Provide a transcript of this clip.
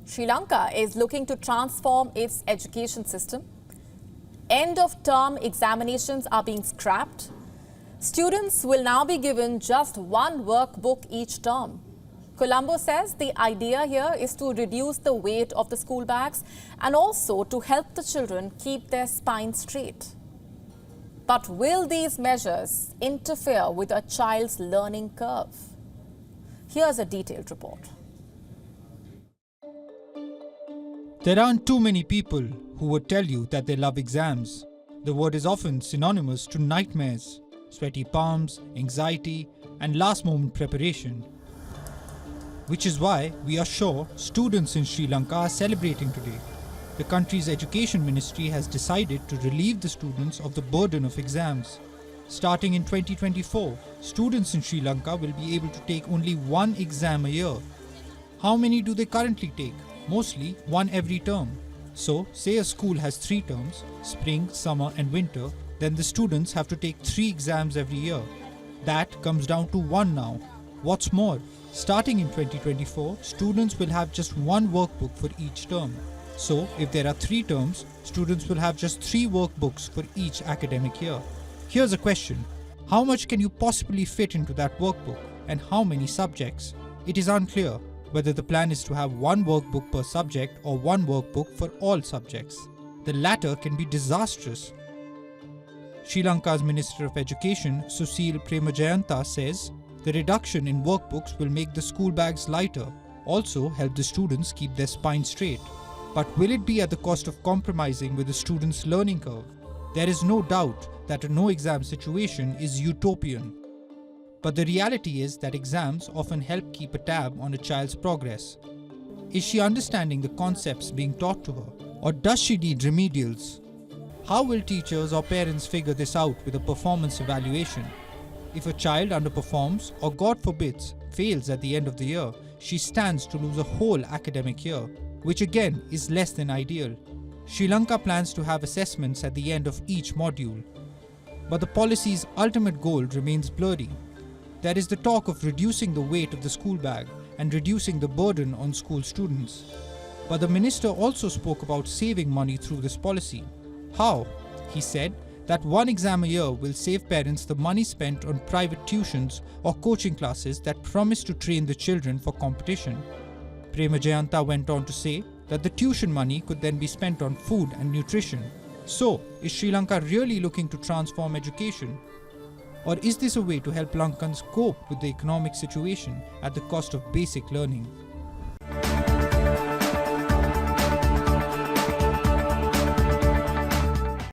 Sri Lanka is looking to transform its education system. End-of-term examinations are being scrapped. Students will now be given just one workbook each term. Colombo says the idea here is to reduce the weight of the school bags and also to help the children keep their spine straight. But will these measures interfere with a child's learning curve? Here's a detailed report. There aren't too many people who would tell you that they love exams. The word is often synonymous to nightmares, sweaty palms, anxiety, and last-moment preparation. Which is why we are sure students in Sri Lanka are celebrating today. The country's education ministry has decided to relieve the students of the burden of exams. Starting in 2024, students in Sri Lanka will be able to take only one exam a year. How many do they currently take? Mostly one every term. So, say a school has 3 terms, spring, summer and winter, then the students have to take 3 exams every year. That comes down to 1 now. What's more, starting in 2024, students will have just one workbook for each term. So, if there are 3 terms, students will have just 3 workbooks for each academic year. Here's a question. How much can you possibly fit into that workbook and how many subjects? It is unclear whether the plan is to have one workbook per subject or one workbook for all subjects. The latter can be disastrous. Sri Lanka's Minister of Education, Susil Premajayanta, says the reduction in workbooks will make the school bags lighter, also help the students keep their spine straight. But will it be at the cost of compromising with the students' learning curve? There is no doubt that a no-exam situation is utopian. But the reality is that exams often help keep a tab on a child's progress. Is she understanding the concepts being taught to her? Or does she need remedials? How will teachers or parents figure this out with a performance evaluation? If a child underperforms or, God forbids, fails at the end of the year, she stands to lose a whole academic year, which again is less than ideal. Sri Lanka plans to have assessments at the end of each module. But the policy's ultimate goal remains blurry. There is the talk of reducing the weight of the school bag and reducing the burden on school students. But the minister also spoke about saving money through this policy. How? He said that one exam a year will save parents the money spent on private tuitions or coaching classes that promise to train the children for competition. Premajayanta went on to say that the tuition money could then be spent on food and nutrition. So, is Sri Lanka really looking to transform education? Or is this a way to help Lankans cope with the economic situation at the cost of basic learning?